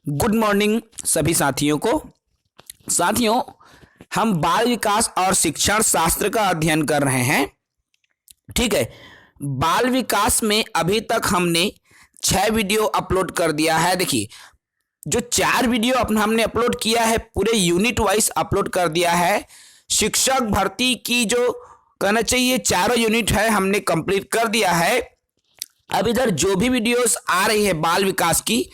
Good morning सभी साथियों को। साथियों, हम बाल विकास और शिक्षण शास्त्र का अध्ययन कर रहे हैं। ठीक है, बाल विकास में अभी तक हमने 6 वीडियो अपलोड कर दिया है। देखिए, जो 4 वीडियो हमने अपलोड किया है पूरे यूनिट वाइज अपलोड कर दिया है। शिक्षक भर्ती की जो कहना चाहिए चारों यूनिट है हमने कंप्लीट कर दिया है। अब इधर जो भी वीडियोस आ रही है बाल विकास की,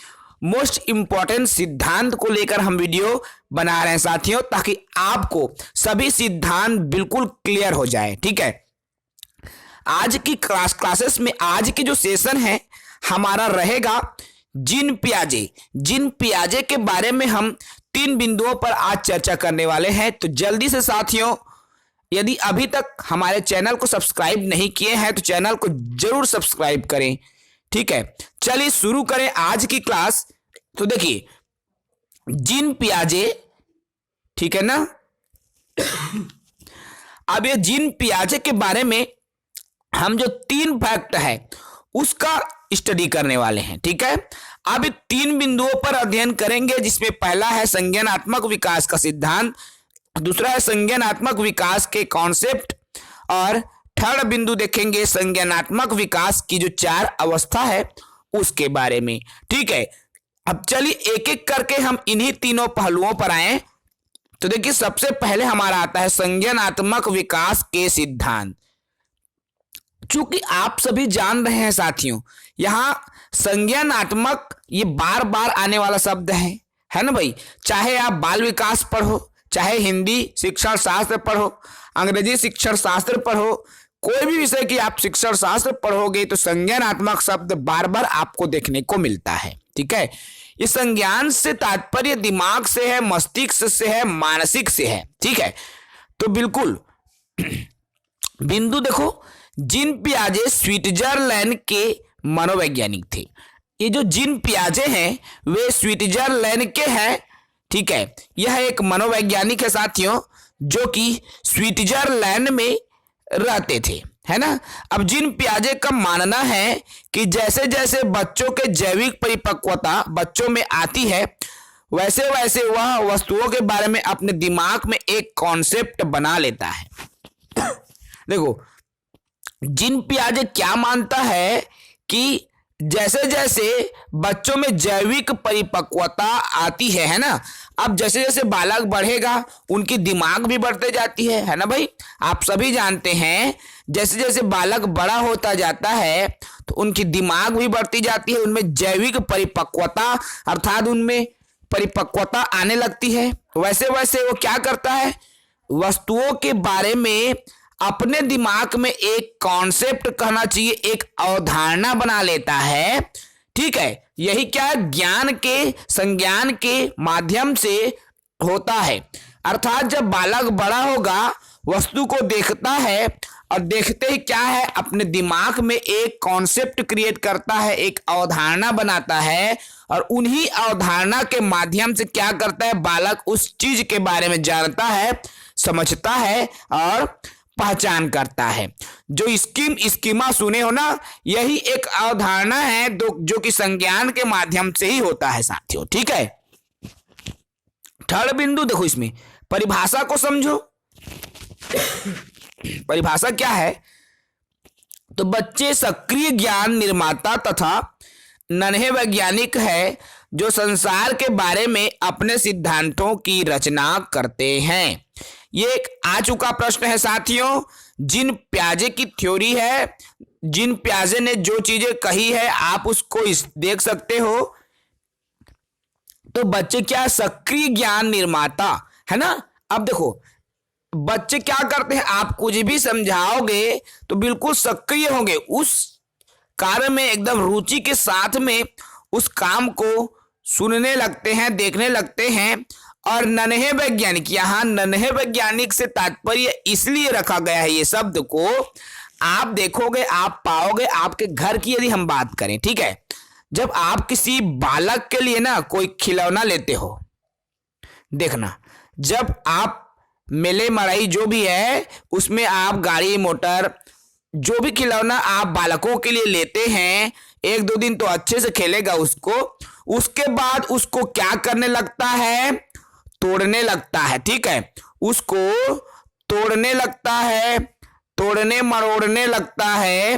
मोस्ट इंपॉर्टेंट सिद्धांत को लेकर हम वीडियो बना रहे हैं साथियों, ताकि आपको सभी सिद्धांत बिल्कुल क्लियर हो जाए। ठीक है, आज की क्लासेस में आज की जो सेशन है हमारा रहेगा जीन पियाजे के बारे में हम 3 बिंदुओं पर आज चर्चा करने वाले हैं। तो जल्दी से साथियों, यदि अभी तक हमारे चैनल को सब्सक्राइब नहीं किए हैं तो चैनल को जरूर सब्सक्राइब करें। ठीक है, चलिए शुरू करें आज की क्लास। तो देखिए, जीन पियाजे, ठीक है ना। अब ये जीन पियाजे के बारे में हम जो 3 फैक्ट है उसका स्टडी करने वाले हैं। ठीक है, अब 3 बिंदुओं पर अध्ययन करेंगे, जिसमें पहला है संज्ञानात्मक विकास का सिद्धांत, दूसरा है संज्ञानात्मक विकास के कॉन्सेप्ट, और थर्ड बिंदु देखेंगे संज्ञानात्मक विकास की जो 4 अवस्था है उसके बारे में। ठीक है, अब चलिए एक एक करके हम इन्हीं तीनों पहलुओं पर आए। तो देखिए, सबसे पहले हमारा आता है संज्ञानात्मक विकास के सिद्धांत। चूंकि आप सभी जान रहे हैं साथियों, यहां संज्ञानात्मक ये बार बार आने वाला शब्द है ना भाई। चाहे आप बाल विकास पढ़ो, चाहे हिंदी शिक्षण शास्त्र पढ़ो, अंग्रेजी शिक्षण शास्त्र पढ़ो, कोई भी विषय की आप शिक्षण शास्त्र पढ़ोगे तो संज्ञानात्मक शब्द बार बार आपको देखने को मिलता है। ठीक है, इस संज्ञान से तात्पर्य दिमाग से है, मस्तिष्क से है, मानसिक से है। ठीक है, तो बिल्कुल बिंदु देखो, जीन पियाजे स्विट्जरलैंड के मनोवैज्ञानिक थे। ये जो जीन पियाजे हैं वे स्विट्जरलैंड के हैं। ठीक है, यह एक मनोवैज्ञानिक है साथियों, जो कि स्विट्जरलैंड में रहते थे, है ना। अब जीन पियाजे का मानना है कि जैसे जैसे बच्चों के जैविक परिपक्वता बच्चों में आती है, वैसे वैसे वह वस्तुओं के बारे में अपने दिमाग में एक कॉन्सेप्ट बना लेता है। देखो, जीन पियाजे क्या मानता है कि जैसे जैसे बच्चों में जैविक परिपक्वता आती है ना। अब जैसे जैसे बालक बढ़ेगा उनकी दिमाग भी बढ़ते जाती है ना भाई। आप सभी जानते हैं जैसे जैसे बालक बड़ा होता जाता है तो उनकी दिमाग भी बढ़ती जाती है, उनमें जैविक परिपक्वता अर्थात उनमें परिपक्वता आने लगती है। वैसे वैसे वो क्या करता है, वस्तुओं के बारे में अपने दिमाग में एक कॉन्सेप्ट कहना चाहिए, एक अवधारणा बना लेता है। ठीक है, यही क्या ज्ञान के संज्ञान के माध्यम से होता है। अर्थात जब बालक बड़ा होगा वस्तु को देखता है और देखते ही क्या है, अपने दिमाग में एक कॉन्सेप्ट क्रिएट करता है, एक अवधारणा बनाता है, और उन्हीं अवधारणा के माध्यम से क्या करता है, बालक उस चीज के बारे में जानता है, समझता है और पहचान करता है। जो स्कीमा सुने हो ना, यही एक अवधारणा है जो कि संज्ञान के माध्यम से ही होता है साथियों। ठीक है, थर्ड बिंदु देखो, इसमें परिभाषा को समझो। परिभाषा क्या है, तो बच्चे सक्रिय ज्ञान निर्माता तथा नन्हे वैज्ञानिक है जो संसार के बारे में अपने सिद्धांतों की रचना करते हैं। ये एक आ चुका प्रश्न है साथियों। जीन पियाजे की थ्योरी है, जीन पियाजे ने जो चीजें कही है आप उसको देख सकते हो। तो बच्चे क्या, सक्रिय ज्ञान निर्माता है ना। अब देखो, बच्चे क्या करते हैं, आप कुछ भी समझाओगे तो बिल्कुल सक्रिय होंगे उस कार्य में, एकदम रुचि के साथ में उस काम को सुनने लगते हैं, देखने लगते हैं। और नन्हे वैज्ञानिक, यहाँ नन्हे वैज्ञानिक से तात्पर्य इसलिए रखा गया है ये शब्द को, आप देखोगे, आप पाओगे आपके घर की यदि हम बात करें। ठीक है, जब आप किसी बालक के लिए ना कोई खिलौना लेते हो, देखना, जब आप मेले मड़ई जो भी है उसमें आप गाड़ी मोटर जो भी खिलौना आप बालकों के लिए लेते हैं, 1-2 दिन तो अच्छे से खेलेगा उसको, उसके बाद उसको क्या करने लगता है, तोड़ने लगता है। ठीक है, उसको तोड़ने लगता है, तोड़ने मरोड़ने लगता है।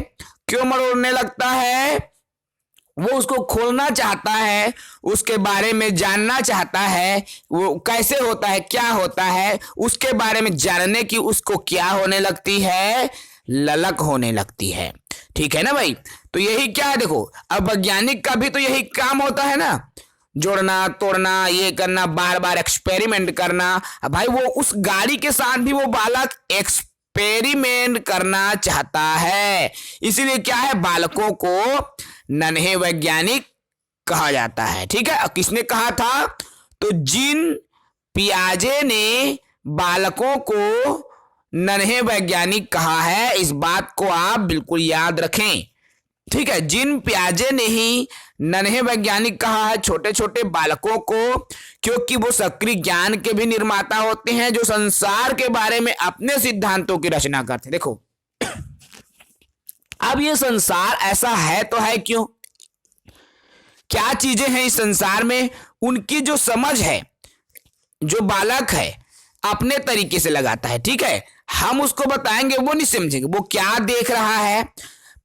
क्यों मरोड़ने लगता है? वो उसको खोलना चाहता है, उसके बारे में जानना चाहता है, वो कैसे होता है, क्या होता है, उसके बारे में जानने की उसको क्या होने लगती है, ललक होने लगती है। ठीक है ना भाई। तो यही क्या है, देखो अब वैज्ञानिक का भी तो यही काम होता है ना, जोड़ना तोड़ना, ये करना, बार बार एक्सपेरिमेंट करना। अब भाई वो उस गाड़ी के साथ भी वो बालक एक्सपेरिमेंट करना चाहता है, इसीलिए क्या है, बालकों को नन्हे वैज्ञानिक कहा जाता है। ठीक है, किसने कहा था? तो जीन पियाजे ने बालकों को नन्हे वैज्ञानिक कहा है। इस बात को आप बिल्कुल याद रखें। ठीक है, जीन पियाजे ने ही नन्हे वैज्ञानिक कहा है छोटे छोटे बालकों को, क्योंकि वो सक्रिय ज्ञान के भी निर्माता होते हैं, जो संसार के बारे में अपने सिद्धांतों की रचना करते हैं। देखो अब ये संसार ऐसा है तो है क्यों, क्या चीजें हैं इस संसार में, उनकी जो समझ है, जो बालक है अपने तरीके से लगाता है। ठीक है, हम उसको बताएंगे वो नहीं समझेंगे, वो क्या देख रहा है,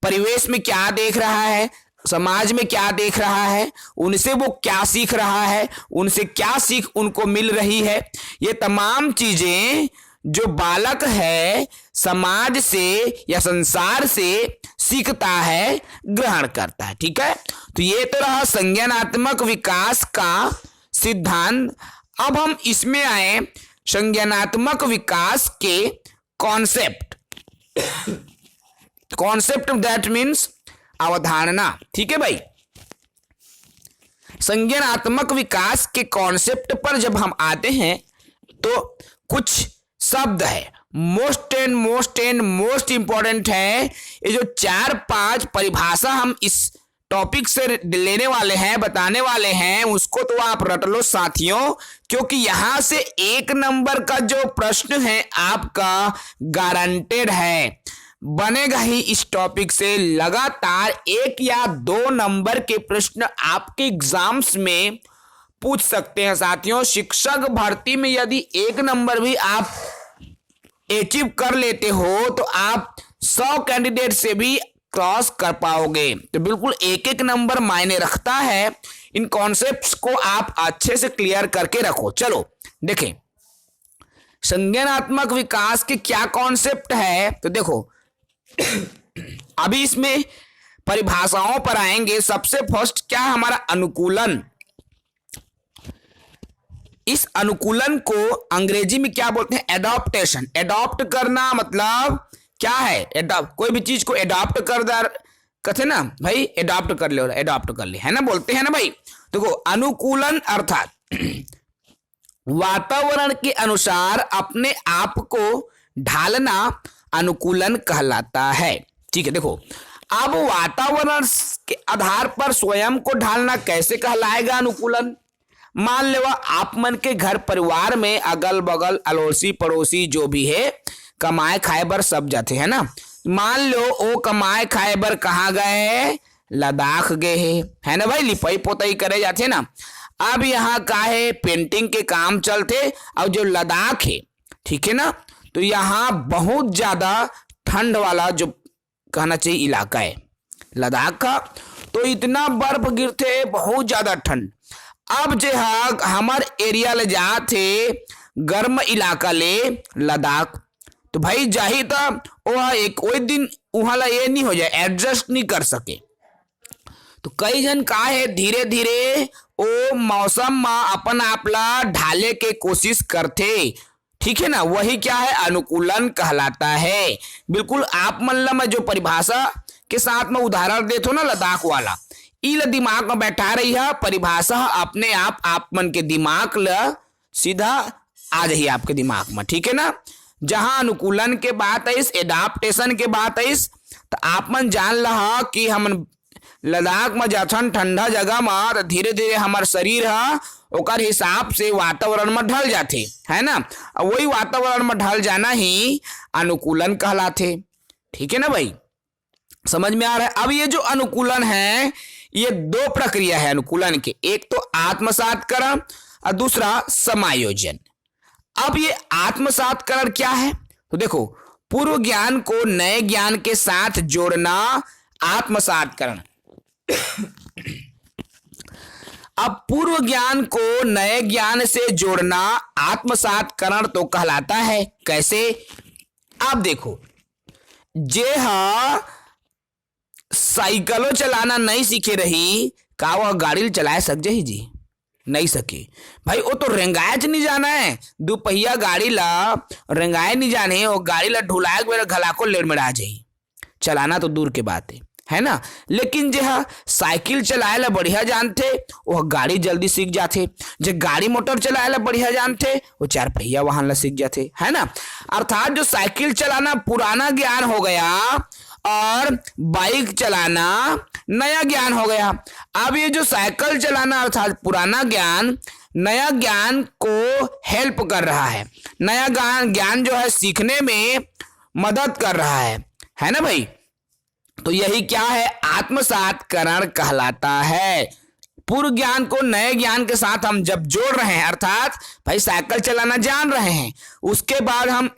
परिवेश में क्या देख रहा है, समाज में क्या देख रहा है, उनसे वो क्या सीख रहा है, उनसे क्या सीख उनको मिल रही है, ये तमाम चीजें जो बालक है समाज से या संसार से सीखता है, ग्रहण करता है। ठीक है, तो ये तो रहा संज्ञानात्मक विकास का सिद्धांत। अब हम इसमें आए संज्ञानात्मक विकास के कॉन्सेप्ट। कॉन्सेप्ट दैट मीन्स अवधारणा। ठीक है भाई, संज्ञानात्मक विकास के कॉन्सेप्ट पर जब हम आते हैं तो कुछ शब्द है, मोस्ट एंड मोस्ट इंपॉर्टेंट है। ये जो 4-5 परिभाषा हम इस टॉपिक से लेने वाले हैं, बताने वाले हैं, उसको तो आप रट लो साथियों, क्योंकि यहां से 1 नंबर का जो प्रश्न है आपका गारंटेड है, बनेगा ही। इस टॉपिक से लगातार 1 या 2 नंबर के प्रश्न आपके एग्जाम्स में पूछ सकते हैं साथियों। शिक्षक भर्ती में यदि 1 नंबर भी आप अचीव कर लेते हो तो आप 100 कैंडिडेट से भी क्रॉस कर पाओगे। तो बिल्कुल 1-1 नंबर मायने रखता है। इन कॉन्सेप्ट्स को आप अच्छे से क्लियर करके रखो। चलो देखें संज्ञानात्मक विकास के क्या कॉन्सेप्ट है। तो देखो अभी इसमें परिभाषाओं पर आएंगे। सबसे फर्स्ट क्या है, हमारा अनुकूलन। इस अनुकूलन को अंग्रेजी में क्या बोलते हैं, एडॉप्टेशन। एडॉप्ट करना मतलब क्या है, एडॉप्ट, कोई भी चीज को एडॉप्ट कर कहते ना भाई, एडॉप्ट कर ले, एडॉप्ट कर ले, है ना, बोलते हैं ना भाई। देखो अनुकूलन अर्थात वातावरण के अनुसार अपने आप को ढालना अनुकूलन कहलाता है। ठीक है, देखो अब वातावरण के आधार पर स्वयं को ढालना कैसे कहलाएगा अनुकूलन। मान लो आप मन के घर परिवार में अगल बगल अड़ोसी पड़ोसी जो भी है कमाए खाए बर सब जाते हैं ना। मान लो वो कमाए खाए बर कहाँ गए, लद्दाख गए है ना भाई, लिपाई पोताई करे जाते ना। अब यहाँ का है पेंटिंग के काम चलते, और जो लद्दाख है ठीक है ना, तो यहाँ बहुत ज्यादा ठंड वाला जो कहना चाहिए इलाका है लद्दाख का, तो इतना बर्फ गिरते, बहुत ज्यादा ठंड। अब जो है हमार एरिया ले जाते गर्म इलाका ले लद्दाख, तो भाई जाही था वह एक कोई दिन वहां ये नहीं हो जाए, एडजस्ट नहीं कर सके। तो कई जन का है धीरे धीरे वो मौसम में अपन आपला ढाले के कोशिश करते। ठीक है ना, वही क्या है अनुकूलन कहलाता है। बिल्कुल आप मतलब मैं जो परिभाषा के साथ में उदाहरण देते हो ना लद्दाख वाला, इल दिमाग में बैठा रही है परिभाषा, अपने आप मन के दिमाग ल सीधा आ जाइए आपके दिमाग में। ठीक है ना, जहां अनुकूलन के बात है, एडाप्टेशन के बात है, तो आप मन जान लहा कि हम लद्दाख में जाथन ठंडा जगह में, तो धीरे धीरे हमार शरीर है ओकर हिसाब से वातावरण में ढल जाते है ना, वही वातावरण में ढल जाना ही अनुकूलन कहलाते। ठीक है ना भाई, समझ में आ रहा है। अब ये जो अनुकूलन है ये दो प्रक्रिया है अनुकूलन के, एक तो आत्मसातकरण और दूसरा समायोजन। अब ये आत्मसातकरण क्या है? तो देखो, पूर्व ज्ञान को नए ज्ञान के साथ जोड़ना आत्मसातकरण। अब पूर्व ज्ञान को नए ज्ञान से जोड़ना आत्मसातकरण तो कहलाता है। कैसे? आप देखो, जे हा साइकिलो चलाना नहीं सीखे रही, का वह गाड़ी चलाए सक जाही जी? नहीं सके भाई, वो तो रेंगाए नहीं जाना है, दोपहिया गाड़ी ला रेंगाए नहीं जाने, वो गाड़ी ला ढुलाए मेरा घला को लेड़ में आ जाही, चलाना तो दूर के बात है ना। लेकिन जे साइकिल चलाए ला बढ़िया जानते, वह गाड़ी जल्दी सीख जाते। जे गाड़ी मोटर चलाए ला बढ़िया जानते, वो चार पहिया वाहन ला सीख जाते, है ना। अर्थात जो साइकिल चलाना पुराना ज्ञान हो गया और बाइक चलाना नया ज्ञान हो गया। अब ये जो साइकिल चलाना अर्थात पुराना ज्ञान नया ज्ञान को हेल्प कर रहा है, नया ज्ञान जो है सीखने में मदद कर रहा है ना भाई। तो यही क्या है? आत्मसातकरण कहलाता है। पूर्व ज्ञान को नए ज्ञान के साथ हम जब जोड़ रहे हैं, अर्थात भाई साइकिल चलाना जान रहे हैं, उसके बाद हम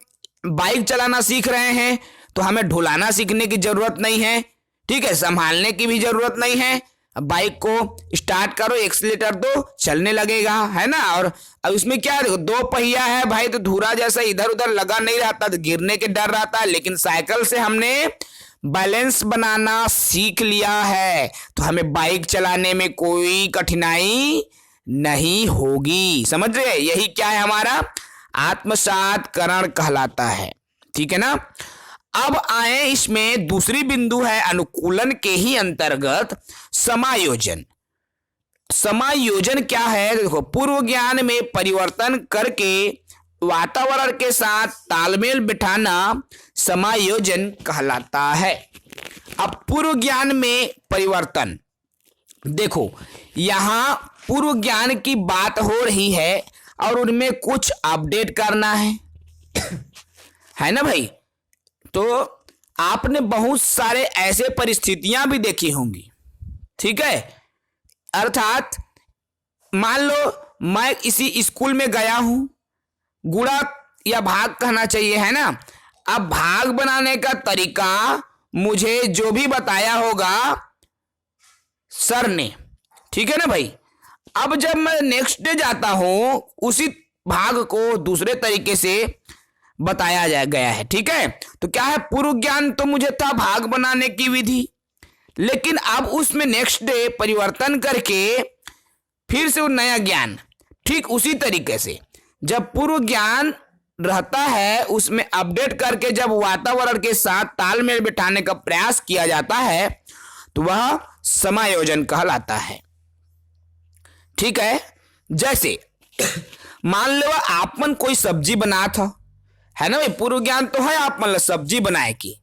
बाइक चलाना सीख रहे हैं, तो हमें ढुलाना सीखने की जरूरत नहीं है, ठीक है, संभालने की भी जरूरत नहीं है। अब बाइक को स्टार्ट करो, एक्सीलेटर दो, चलने लगेगा, है ना। और अब इसमें क्या है, दो पहिया है भाई, तो धूरा जैसा इधर उधर लगा नहीं रहता, तो गिरने के डर रहता है। लेकिन साइकिल से हमने बैलेंस बनाना सीख लिया है, तो हमें बाइक चलाने में कोई कठिनाई नहीं होगी। समझ रहे? यही क्या है हमारा आत्मसातकरण कहलाता है, ठीक है ना। अब आए इसमें दूसरी बिंदु है अनुकूलन के ही अंतर्गत समायोजन। समायोजन क्या है? देखो, पूर्व ज्ञान में परिवर्तन करके वातावरण के साथ तालमेल बिठाना समायोजन कहलाता है। अब पूर्व ज्ञान में परिवर्तन, देखो यहां पूर्व ज्ञान की बात हो रही है और उनमें कुछ अपडेट करना है ना भाई। तो आपने बहुत सारे ऐसे परिस्थितियां भी देखी होंगी, ठीक है। अर्थात मान लो मैं इसी स्कूल में गया हूं, गुणा या भाग कहना चाहिए, है ना। अब भाग बनाने का तरीका मुझे जो भी बताया होगा सर ने, ठीक है ना भाई। अब जब मैं नेक्स्ट डे जाता हूं, उसी भाग को दूसरे तरीके से बताया गया है, ठीक है। तो क्या है, पूर्व ज्ञान तो मुझे था भाग बनाने की विधि, लेकिन अब उसमें नेक्स्ट डे परिवर्तन करके फिर से वो नया ज्ञान, ठीक उसी तरीके से जब पूर्व ज्ञान रहता है उसमें अपडेट करके जब वातावरण के साथ तालमेल बिठाने का प्रयास किया जाता है, तो वह समायोजन कहलाता है, ठीक है। जैसे मान लो आपमन कोई सब्जी बना था, है ना भाई, पूर्व ज्ञान तो है आपमन सब्जी बनाए की,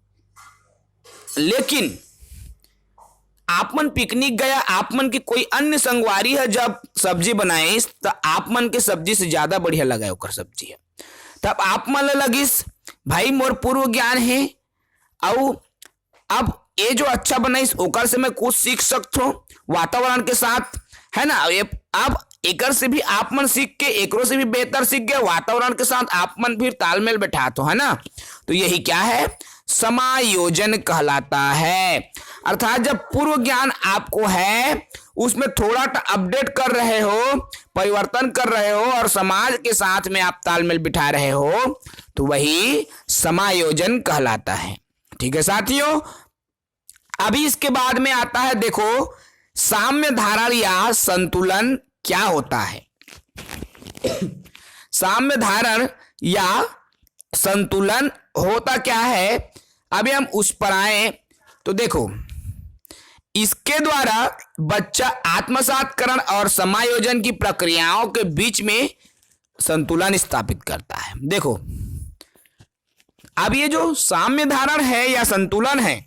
लेकिन आपमन पिकनिक गया, आपमन की कोई अन्य संगवारी है जब सब्जी बनाई, तो आपमन के सब्जी से ज्यादा बढ़िया लगा ओकर सब्जी है, तब आपमन लगिस भाई मोर पूर्व ज्ञान है और अब ये जो अच्छा बनाइस ओकर से मैं कुछ सीख सकता हूँ वातावरण के साथ, है ना। अब एकर से भी आपमन सीख के एकरो से भी बेहतर सीख गए, वातावरण के साथ आपमन फिर तालमेल बैठा, तो है ना। तो यही क्या है, समायोजन कहलाता है। अर्थात जब पूर्व ज्ञान आपको है उसमें थोड़ा अपडेट कर रहे हो, परिवर्तन कर रहे हो और समाज के साथ में आप तालमेल बिठा रहे हो, तो वही समायोजन कहलाता है, ठीक है साथियों। अभी इसके बाद में आता है, देखो साम्य धारण या संतुलन क्या होता है। साम्य धारण या संतुलन होता क्या है, अभी हम उस पर आए तो देखो, इसके द्वारा बच्चा आत्मसातकरण और समायोजन की प्रक्रियाओं के बीच में संतुलन स्थापित करता है। देखो अब ये जो साम्य धारण है या संतुलन है,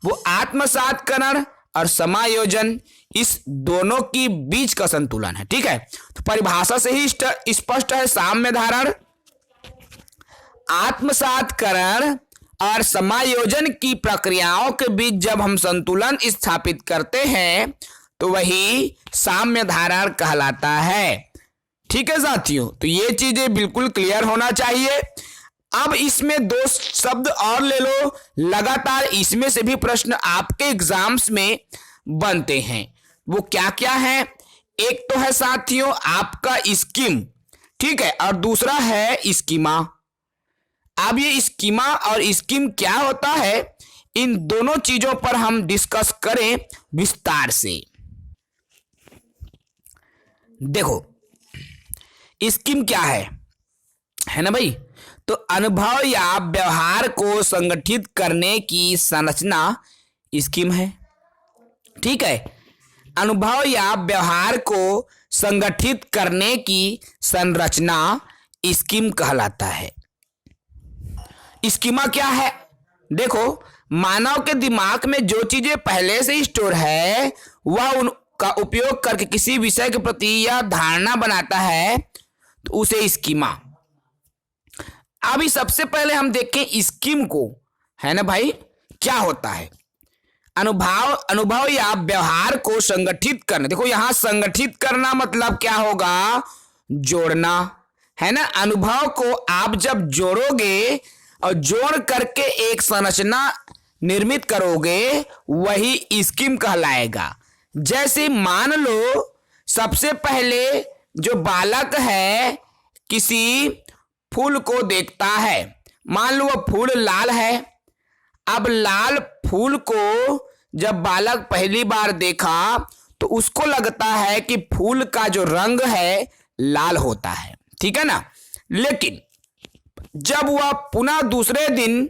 वो आत्मसातकरण और समायोजन इस दोनों की बीच का संतुलन है, ठीक है। तो परिभाषा से ही स्पष्ट है, साम्य धारण आत्मसातकरण और समायोजन की प्रक्रियाओं के बीच जब हम संतुलन स्थापित करते हैं तो वही साम्य धारण कहलाता है। ठीक है साथियों, तो ये चीजें बिल्कुल क्लियर होना चाहिए। अब इसमें दो शब्द और ले लो, लगातार इसमें से भी प्रश्न आपके एग्जाम्स में बनते हैं। वो क्या क्या है? एक तो है साथियों आपका स्कीम, ठीक है, और दूसरा है स्कीमा। अब ये स्कीमा और स्कीम क्या होता है, इन दोनों चीजों पर हम डिस्कस करें विस्तार से। देखो स्कीम क्या है ना भाई? तो अनुभव या व्यवहार को संगठित करने की संरचना स्कीम है। ठीक है, अनुभव या व्यवहार को संगठित करने की संरचना स्कीम कहलाता है। स्कीमा क्या है? देखो, मानव के दिमाग में जो चीजें पहले से स्टोर है वह उनका उपयोग करके किसी विषय के प्रति यह धारणा बनाता है, तो उसे स्कीमा। अभी सबसे पहले हम देखें स्कीम को, है ना भाई, क्या होता है? अनुभव या व्यवहार को संगठित करना। देखो यहां संगठित करना मतलब क्या होगा? जोड़ना, है ना। अनुभव को आप जब जोड़ोगे और जोड़ करके एक संरचना निर्मित करोगे, वही स्कीम कहलाएगा। जैसे मान लो सबसे पहले जो बालक है किसी फूल को देखता है, मान लो वह फूल लाल है। अब लाल फूल को जब बालक पहली बार देखा तो उसको लगता है कि फूल का जो रंग है लाल होता है, ठीक है ना। लेकिन जब वह पुनः दूसरे दिन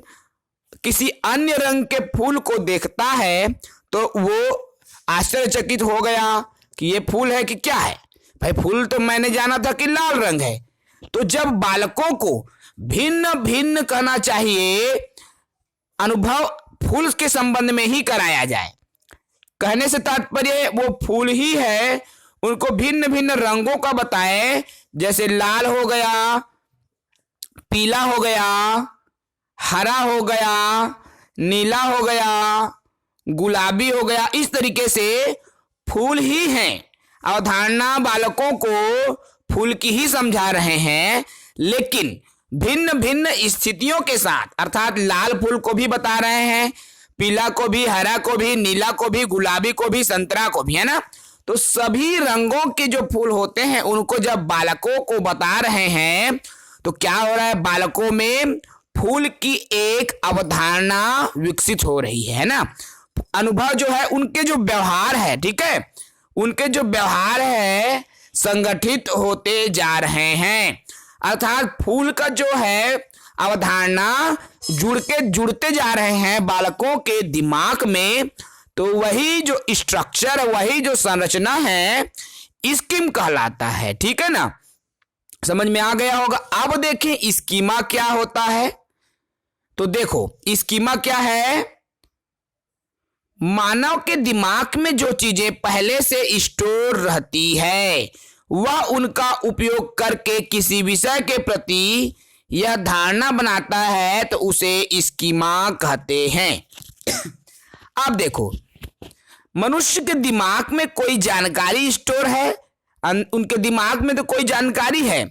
किसी अन्य रंग के फूल को देखता है तो वो आश्चर्यचकित हो गया कि ये फूल है कि क्या है। भाई फूल तो मैंने जाना था कि लाल रंग है। तो जब बालकों को भिन्न भिन्न कहना चाहिए, अनुभव फूल के संबंध में ही कराया जाए। कहने से तात्पर्य वो फूल ही है, उनको भिन्न भिन्न रंगों का बताए, जैसे लाल हो गया, पीला हो गया, हरा हो गया, नीला हो गया, गुलाबी हो गया। इस तरीके से फूल ही हैं। अवधारणा बालकों को फूल की ही समझा रहे हैं, लेकिन भिन्न भिन्न स्थितियों के साथ, अर्थात लाल फूल को भी बता रहे हैं, पीला को भी, हरा को भी, नीला को भी, गुलाबी को भी, संतरा को भी, है ना। तो सभी रंगों के जो फूल होते हैं उनको जब बालकों को बता रहे हैं तो क्या हो रहा है? बालकों में फूल की एक अवधारणा विकसित हो रही है ना। अनुभव जो है, उनके जो व्यवहार है, ठीक है, उनके जो व्यवहार है संगठित होते जा रहे हैं। अर्थात फूल का जो है अवधारणा जुड़ते जा रहे हैं बालकों के दिमाग में। तो वही जो स्ट्रक्चर, वही जो संरचना है स्कीम कहलाता है, ठीक है ना। समझ में आ गया होगा। अब देखें स्कीमा क्या होता है। तो देखो स्कीमा क्या है? मानव के दिमाग में जो चीजें पहले से स्टोर रहती है वह उनका उपयोग करके किसी विषय के प्रति यह धारणा बनाता है, तो उसे स्कीमा कहते हैं। अब देखो, मनुष्य के दिमाग में कोई जानकारी स्टोर है, उनके दिमाग में तो कोई जानकारी है।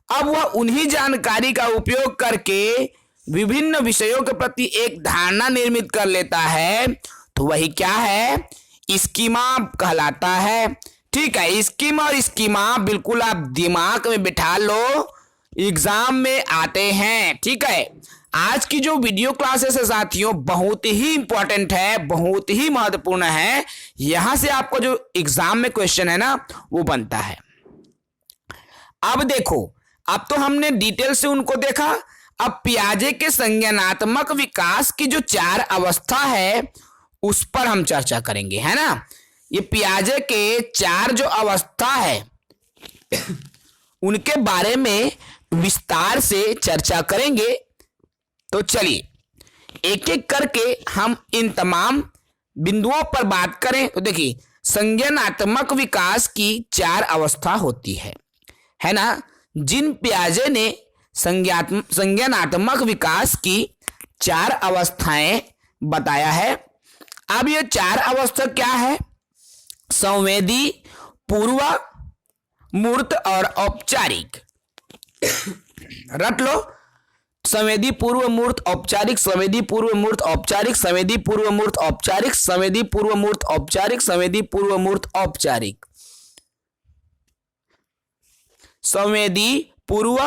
अब वह उन्हीं जानकारी का उपयोग करके विभिन्न विषयों के प्रति एक धारणा निर्मित कर लेता है, तो वही क्या है? स्कीमा कहलाता है। ठीक है, स्कीमा और स्कीमा बिल्कुल आप दिमाग में बिठा लो, एग्जाम में आते हैं। ठीक है, आज की जो वीडियो क्लासेस है साथियों बहुत ही इंपॉर्टेंट है, बहुत ही महत्वपूर्ण है। यहां से आपको जो एग्जाम में क्वेश्चन है ना वो बनता है। अब देखो, अब तो हमने डिटेल से उनको देखा। अब पियाजे के संज्ञानात्मक विकास की जो 4 अवस्था है उस पर हम चर्चा करेंगे, है ना। ये पियाजे के 4 जो अवस्था है उनके बारे में विस्तार से चर्चा करेंगे। तो चलिए एक एक करके हम इन तमाम बिंदुओं पर बात करें। तो देखिए, संज्ञानात्मक विकास की 4 अवस्था होती है ना। जिन पियाजे ने संज्ञानात्मक विकास की 4 अवस्थाएं बताया है। अब ये 4 अवस्था क्या है? संवेदी, पूर्व, मूर्त और औपचारिक। रट लो, संवेदी, पूर्व, मूर्त, औपचारिक, संवेदी, पूर्व, मूर्त, औपचारिक, संवेदी, पूर्व, मूर्त, औपचारिक, संवेदी, पूर्व, मूर्त, औपचारिक, संवेदी, पूर्व, मूर्त, औपचारिक। संवेदी, पूर्व,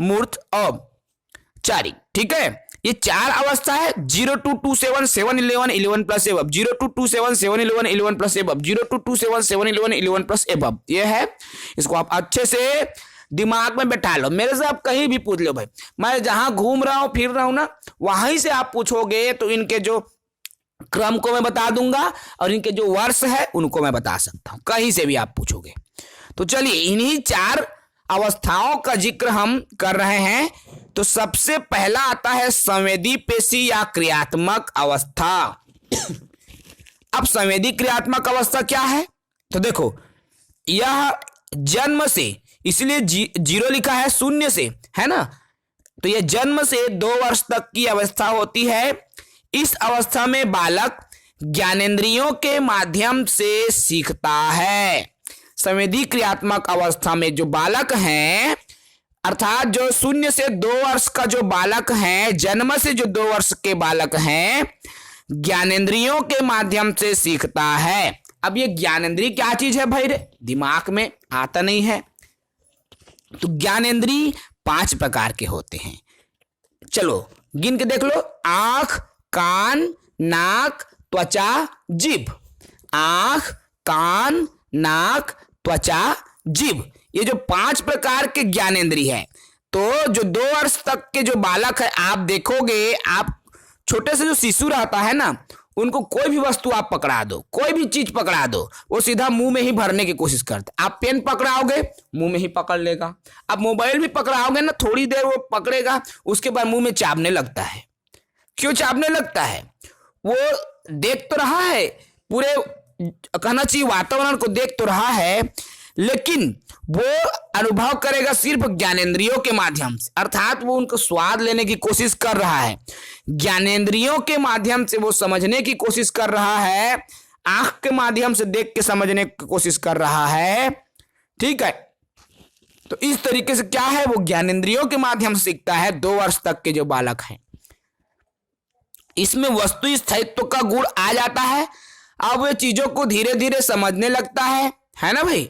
मूर्त, औपचारिक। ठीक है, ये 4 अवस्था है। 0 to 27 7 11 11 plus above, 0 to 27 7 11 11 plus above, 0 to 27 7 11 11 plus above. ये है, इसको आप अच्छे से दिमाग में बैठा लो। मेरे से आप कहीं भी पूछ लो भाई, मैं जहां घूम रहा हूं फिर रहा हूं ना, वहीं से आप पूछोगे तो इनके जो क्रम को मैं बता दूंगा और इनके जो वर्ष है उनको मैं बता सकता हूं, कहीं से भी आप पूछोगे। तो चलिए इन्हीं 4 अवस्थाओं का जिक्र हम कर रहे हैं। तो सबसे पहला आता है संवेदी पेशी या क्रियात्मक अवस्था। अब संवेदी क्रियात्मक अवस्था क्या है? तो देखो, यह जन्म से, इसलिए 0 लिखा है, 0 से, है ना। तो यह जन्म से 2 वर्ष तक की अवस्था होती है। इस अवस्था में बालक ज्ञानेंद्रियों के माध्यम से सीखता है। संवेदी क्रियात्मक अवस्था में जो बालक हैं, अर्थात जो 0 से 2 वर्ष का जो बालक है, जन्म से जो 2 वर्ष के बालक हैं, ज्ञानेंद्रियों के माध्यम से सीखता है। अब ये ज्ञानेंद्रिय क्या चीज है भाई रे? दिमाग में आता नहीं है। तो ज्ञानेंद्रिय 5 प्रकार के होते हैं। चलो गिन के देख लो। आंख, कान, नाक, त्वचा, जीभ। आंख, कान, नाक, त्वचा, जीभ, ये जो 5 प्रकार के ज्ञानेंद्रिय है। तो जो 2 वर्ष तक के जो बालक है, आप देखोगे, आप छोटे से जो शिशु रहता है ना, उनको कोई भी वस्तु आप पकड़ा दो, कोई भी चीज पकड़ा दो, वो सीधा मुंह में ही भरने की कोशिश करता है। आप पेन पकड़ाओगे, मुंह में ही पकड़ लेगा। आप मोबाइल भी पकड़ाओगे ना, थोड़ी देर वो पकड़ेगा, उसके बाद मुंह में चाबने लगता है। क्यों चाबने लगता है? वो देख तो रहा है, पूरे कहना चाहिए वातावरण को देख तो रहा है, लेकिन वो अनुभव करेगा सिर्फ ज्ञानेंद्रियों के माध्यम से, अर्थात वो उनको स्वाद लेने की कोशिश कर रहा है। ज्ञानेंद्रियों के माध्यम से वो समझने की कोशिश कर रहा है, आंख के माध्यम से देख के समझने की कोशिश कर रहा है। ठीक है, तो इस तरीके से क्या है, वो ज्ञानेंद्रियों के माध्यम से सीखता है 2 वर्ष तक के जो बालक हैं। इसमें वस्तु स्थायित्व का गुण आ जाता है। अब वो चीजों को धीरे धीरे समझने लगता है ना भाई।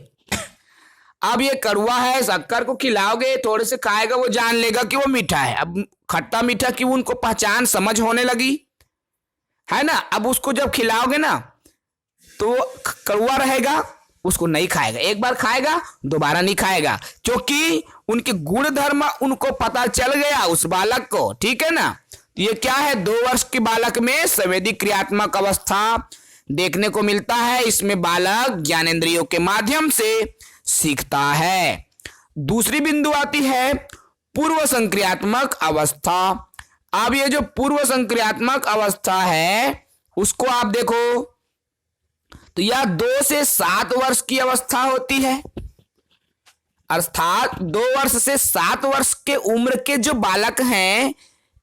अब ये कड़वा है, शक्कर को खिलाओगे, थोड़े से खाएगा, वो जान लेगा कि वो मीठा है। अब खट्टा मीठा की उनको पहचान समझ होने लगी, है ना। अब उसको जब खिलाओगे ना, तो कड़वा रहेगा, उसको नहीं खाएगा। एक बार खाएगा, दोबारा नहीं खाएगा, क्योंकि उनके गुण धर्म उनको पता चल गया उस बालक को। ठीक है ना। ये क्या है, 2 वर्ष के बालक में संवेदी क्रियात्मक अवस्था देखने को मिलता है। इसमें बालक ज्ञानेंद्रियों के माध्यम से सीखता है। दूसरी बिंदु आती है पूर्व संक्रियात्मक अवस्था। अब ये जो पूर्व संक्रियात्मक अवस्था है, उसको आप देखो, तो यह 2 से 7 वर्ष की अवस्था होती है। अर्थात 2 वर्ष से 7 वर्ष के उम्र के जो बालक हैं,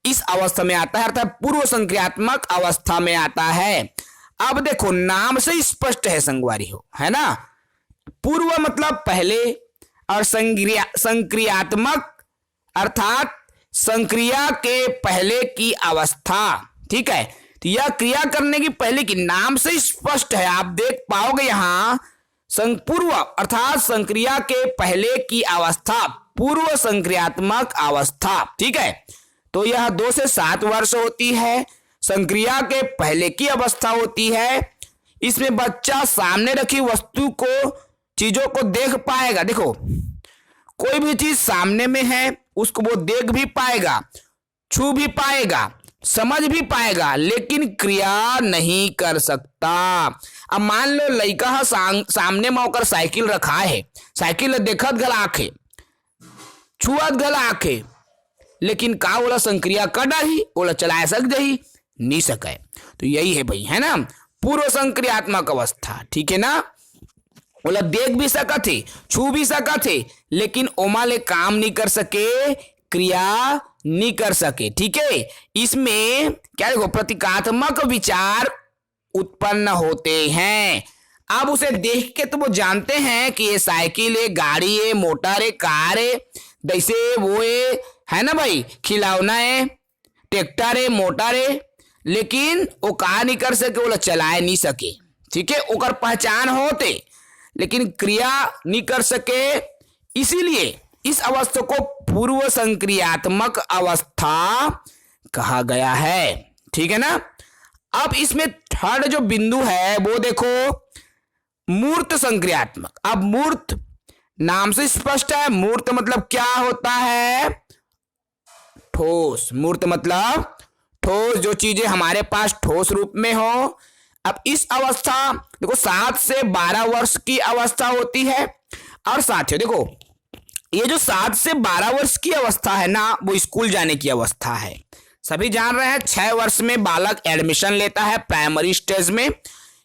इस अवस्था में आता है, अर्थात पूर्व संक्रियात्मक अवस्था में आता है। अब देखो, नाम से स्पष्ट है संगवारी हो, है ना। पूर्व मतलब पहले, और संक्रियात्मक अर्थात संक्रिया के पहले की अवस्था। ठीक है, तो यह क्रिया करने की पहले की, नाम से स्पष्ट है, आप देख पाओगे यहां पूर्व अर्थात संक्रिया के पहले की अवस्था, पूर्व संक्रियात्मक अवस्था। ठीक है, तो यह 2 से 7 वर्ष होती है, संक्रिया के पहले की अवस्था होती है। इसमें बच्चा सामने रखी वस्तु को, चीजों को देख पाएगा। देखो, कोई भी चीज सामने में है, उसको वो देख भी पाएगा, छू भी पाएगा, समझ भी पाएगा, लेकिन क्रिया नहीं कर सकता। अब मान लो लड़का सामने में होकर साइकिल रखा है, साइकिल देखत गल आंखे, छुअत गल आंखे, लेकिन का ओला संक्रिया कर डाही, ओला चला सक जाही, नहीं सके। तो यही है भाई, है ना, पूर्व संक्रियात्मक अवस्था। ठीक है ना, ओला देख भी सका थे, छू भी सका थे, लेकिन ओमा ले काम नहीं कर सके, क्रिया नहीं कर सके। ठीक है, इसमें क्या देखो प्रतीकात्मक विचार उत्पन्न होते हैं। अब उसे देख के तो वो जानते हैं कि ये साइकिल है, गाड़ी है, मोटर है, कार है, जैसे वो है ना भाई, खिलौना है, ट्रैक्टर है, मोटर है, लेकिन वो कहा नहीं कर सके, वो चलाए नहीं सके। ठीक है, ओकर पहचान होते लेकिन क्रिया नहीं कर सके, इसीलिए इस अवस्था को पूर्व संक्रियात्मक अवस्था कहा गया है। ठीक है ना। अब इसमें थर्ड जो बिंदु है वो देखो मूर्त संक्रियात्मक। अब मूर्त नाम से स्पष्ट है, मूर्त मतलब क्या होता है, ठोस। मूर्त मतलब ठोस, जो चीजें हमारे पास ठोस रूप में हो। अब इस अवस्था देखो 7 से 12 वर्ष की अवस्था होती है। और साथियों देखो ये जो 7 से 12 वर्ष की अवस्था है ना, वो स्कूल जाने की अवस्था है। सभी जान रहे हैं 6 वर्ष में बालक एडमिशन लेता है, प्राइमरी स्टेज में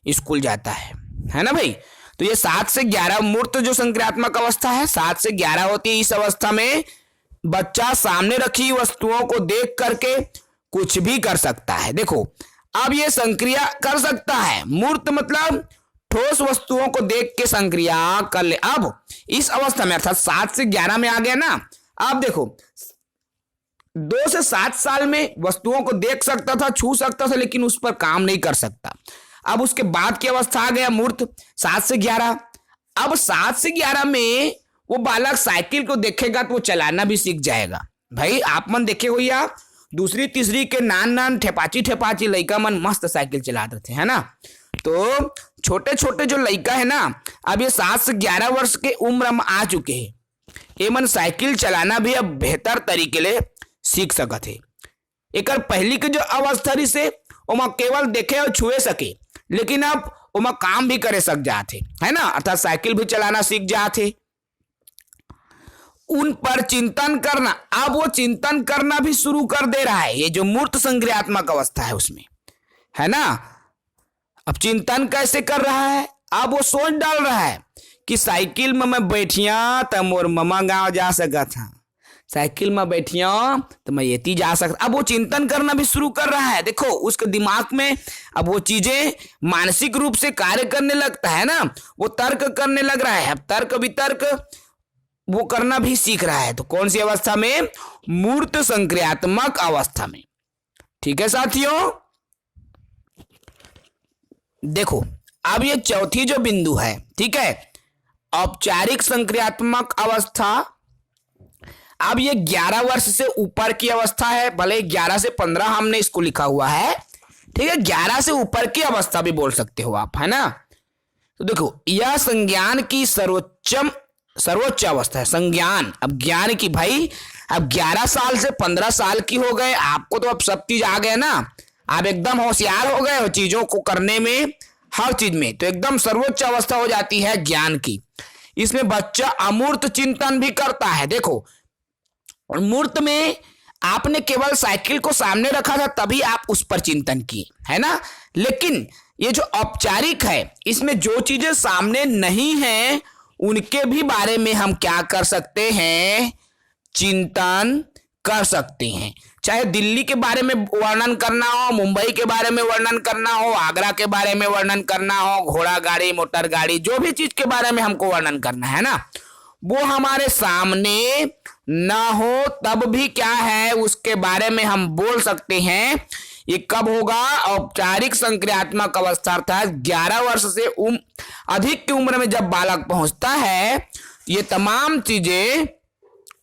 स्कूल जाता है ना भाई। तो ये 7 से 11 मूर्त जो संक्रियात्मक अवस्था है 7 से 11 होती है। इस अवस्था में बच्चा सामने रखी वस्तुओं को देख करके कुछ भी कर सकता है। देखो अब ये संक्रिया कर सकता है, मूर्त मतलब ठोस वस्तुओं को देख के संक्रिया कर ले। अब इस अवस्था में अर्थात 7 से 11 में आ गया ना। अब देखो 2 से 7 साल में वस्तुओं को देख सकता था, छू सकता था, लेकिन उस पर काम नहीं कर सकता। अब उसके बाद की अवस्था आ गया मूर्त 7 से 11। अब 7 से 11 में वो बालक साइकिल को देखेगा तो वो चलाना भी सीख जाएगा। भाई आप मन देखे हो या दूसरी तीसरी के नान ठेपाची लड़का मन मस्त साइकिल चलाते थे, है ना। तो छोटे छोटे जो लड़का है ना, अब ये 7 से 11 वर्ष के उम्र में आ चुके हैं, ये मन साइकिल चलाना भी अब बेहतर तरीके ले सीख सकत है। एक पहली के जो अवस्था रही से ओमा केवल देखे और छुए सके, लेकिन अब ओमा काम भी करे सक जाते, है ना, अर्थात साइकिल भी चलाना सीख जाते। उन पर चिंतन करना, अब वो चिंतन करना भी शुरू कर दे रहा है, ये जो मूर्त संक्रियात्मक अवस्था है उसमें, है ना। अब चिंतन कैसे कर रहा है, अब वो सोच डाल रहा है कि साइकिल में मैं बैठिया तो मोर ममा गांव जा सका था, साइकिल में बैठिया तो मैं येती जा सकता। अब वो चिंतन करना भी शुरू कर रहा है। देखो उसके दिमाग में अब वो चीजें मानसिक रूप से कार्य करने लगता है ना, वो तर्क करने लग रहा है। अब तर्क वितर्क वो करना भी सीख रहा है। तो कौन सी अवस्था में, मूर्त संक्रियात्मक अवस्था में। ठीक है साथियों, देखो अब ये चौथी जो बिंदु है, ठीक है, औपचारिक संक्रियात्मक अवस्था। अब ये 11 वर्ष से ऊपर की अवस्था है, भले 11 से 15 हमने इसको लिखा हुआ है, ठीक है, 11 से ऊपर की अवस्था भी बोल सकते हो आप, है ना। तो देखो यह संज्ञान की सर्वोच्च अवस्था है, संज्ञान। अब ज्ञान की भाई, अब 11 साल से 15 साल की हो गए, आपको तो अब सब चीज आ गए ना, आप एकदम होशियार हो गए हो चीजों को करने में, हर चीज में, तो एकदम सर्वोच्च अवस्था हो जाती है ज्ञान की। इसमें बच्चा अमूर्त चिंतन भी करता है। देखो मूर्त में आपने केवल साइकिल को सामने रखा था तभी आप उस पर चिंतन किए, है ना, लेकिन ये जो औपचारिक है इसमें जो चीजें सामने नहीं है उनके भी बारे में हम क्या कर सकते हैं, चिंतन कर सकते हैं। चाहे दिल्ली के बारे में वर्णन करना हो, मुंबई के बारे में वर्णन करना हो, आगरा के बारे में वर्णन करना हो, घोड़ा गाड़ी, मोटर गाड़ी, जो भी चीज के बारे में हमको वर्णन करना है ना, वो हमारे सामने ना हो तब भी क्या है उसके बारे में हम बोल सकते हैं। ये कब होगा, औपचारिक संक्रियात्मक अवस्था अर्थात 11 वर्ष से अधिक की उम्र में जब बालक पहुंचता है, ये तमाम चीजें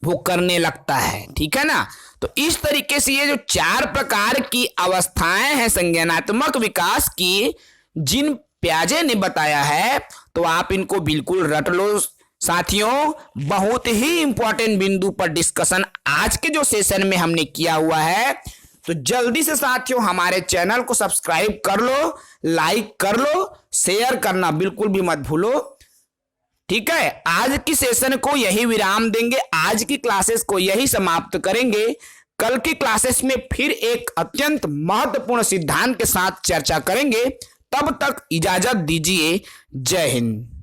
वो करने लगता है। ठीक है ना। तो इस तरीके से ये जो 4 प्रकार की अवस्थाएं हैं संज्ञानात्मक विकास की, जिन प्याजे ने बताया है, तो आप इनको बिल्कुल रट लो साथियों। बहुत ही इंपॉर्टेंट बिंदु पर डिस्कशन आज के जो सेशन में हमने किया हुआ है। तो जल्दी से साथियों हमारे चैनल को सब्सक्राइब कर लो, लाइक कर लो, शेयर करना बिल्कुल भी मत भूलो। ठीक है, आज की सेशन को यही विराम देंगे, आज की क्लासेस को यही समाप्त करेंगे। कल की क्लासेस में फिर एक अत्यंत महत्वपूर्ण सिद्धांत के साथ चर्चा करेंगे। तब तक इजाजत दीजिए। जय हिंद।